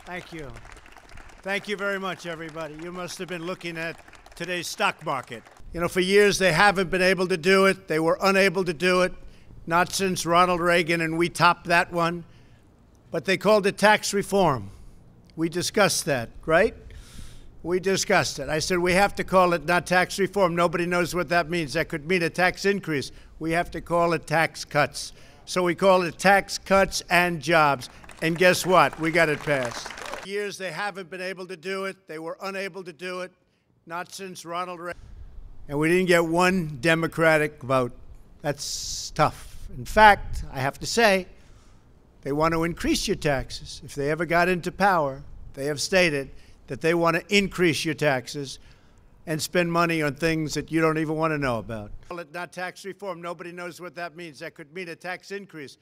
Thank you. Thank you very much, everybody. You must have been looking at today's stock market. You know, for years they haven't been able to do it. They were unable to do it, not since Ronald Reagan, and we topped that one. But they called it tax reform. We discussed that, right? We discussed it. I said we have to call it not tax reform. Nobody knows what that means. That could mean a tax increase. We have to call it tax cuts. So we call it tax cuts and jobs. And guess what? We got it passed. For years they haven't been able to do it. They were unable to do it, not since Ronald Reagan. And we didn't get one Democratic vote. That's tough. In fact, I have to say, they want to increase your taxes. If they ever got into power, they have stated that they want to increase your taxes and spend money on things that you don't even want to know about. Call it not tax reform. Nobody knows what that means. That could mean a tax increase.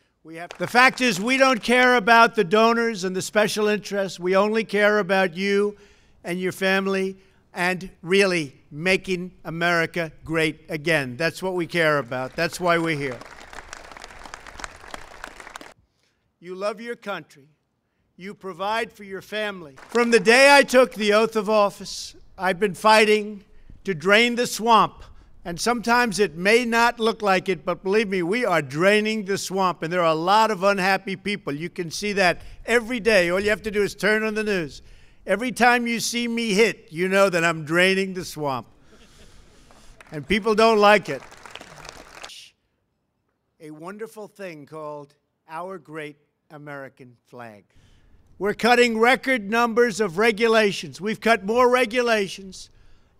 The fact is, we don't care about the donors and the special interests. We only care about you and your family and really making America great again. That's what we care about. That's why we're here. You love your country. You provide for your family. From the day I took the oath of office, I've been fighting to drain the swamp. And sometimes it may not look like it, but believe me, we are draining the swamp. And there are a lot of unhappy people. You can see that every day. All you have to do is turn on the news. Every time you see me hit, you know that I'm draining the swamp. And people don't like it. A wonderful thing called our great American flag. We're cutting record numbers of regulations. We've cut more regulations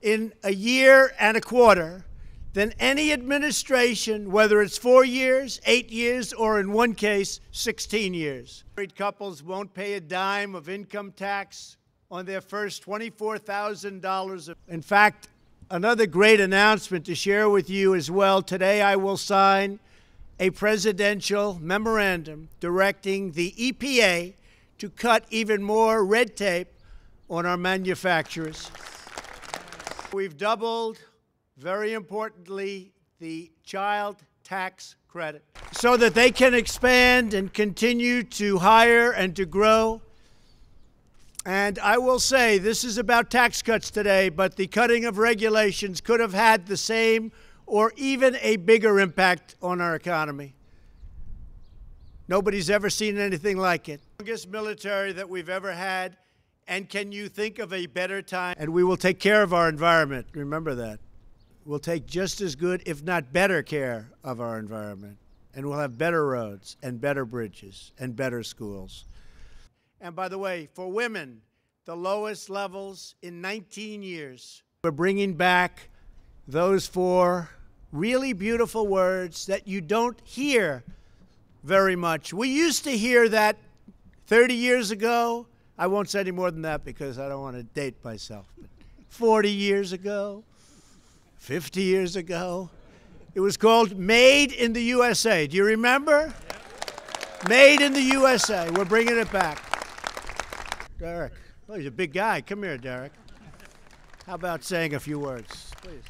in a year and a quarter than any administration, whether it's 4 years, 8 years, or in one case, 16 years. Married couples won't pay a dime of income tax on their first $24,000. In fact, another great announcement to share with you as well. Today I will sign a presidential memorandum directing the EPA to cut even more red tape on our manufacturers. We've doubled, very importantly, the child tax credit so that they can expand and continue to hire and to grow. And I will say, this is about tax cuts today, but the cutting of regulations could have had the same or even a bigger impact on our economy. Nobody's ever seen anything like it. The longest military that we've ever had, and can you think of a better time? And we will take care of our environment. Remember that. We'll take just as good, if not better, care of our environment. And we'll have better roads and better bridges and better schools. And by the way, for women, the lowest levels in 19 years. We're bringing back those four really beautiful words that you don't hear very much. We used to hear that 30 years ago. I won't say any more than that because I don't want to date myself. But 40 years ago, 50 years ago, it was called Made in the USA. Do you remember? Yeah. Made in the USA. We're bringing it back. Derek. Oh, he's a big guy. Come here, Derek. How about saying a few words, please?